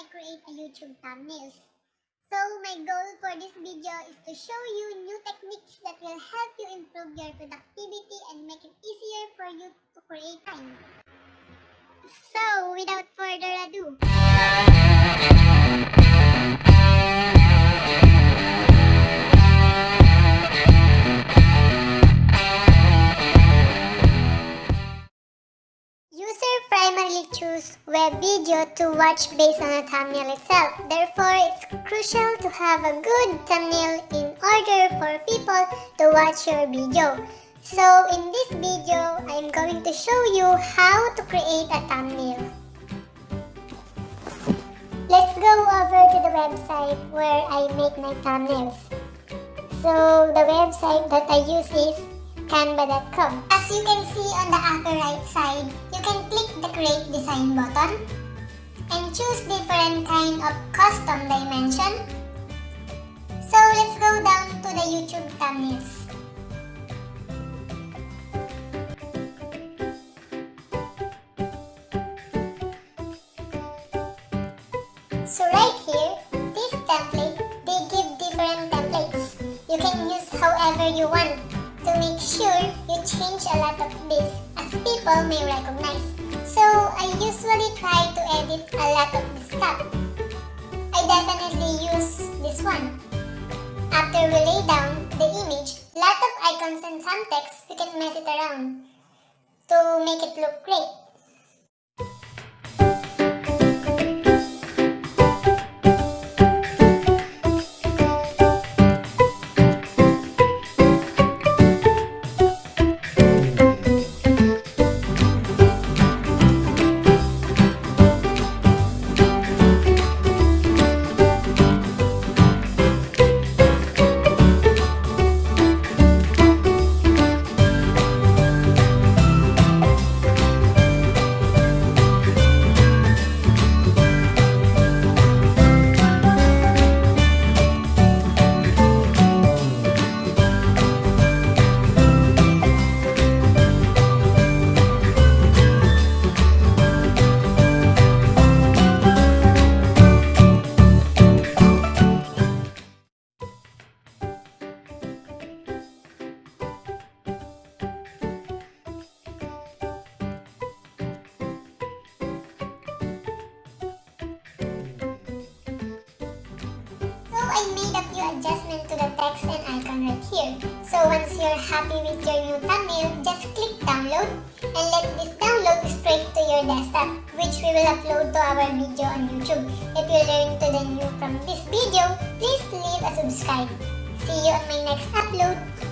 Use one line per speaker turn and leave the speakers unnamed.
I create a YouTube thumbnails. So my goal for this video is to show you new techniques that will help you improve your productivity and make it easier for you to create time. So without further ado, user primarily choose web video to watch based on a thumbnail itself. Therefore, it's crucial to have a good thumbnail in order for people to watch your video. So in this video, I'm going to show you how to create a thumbnail. Let's go over to the website where I make my thumbnails. So the website that I use is canva.com. As you can see on the upper right side, you can click the create design button and choose different kind of custom dimension. So let's go down to the YouTube thumbnails. So right here, this template, they give different templates. You can use however you want to make sure you change a lot of this as people may recognize. So I usually try to edit a lot of this stuff. I definitely use this one. After we lay down the image, lot of icons and some text, you can mess it around to make it look great. I made a few adjustments to the text and icon right here. So once you're happy with your new thumbnail, just click download and let this download straight to your desktop, which we will upload to our video on YouTube. If you learned the new from this video, please leave a subscribe. See you on my next upload.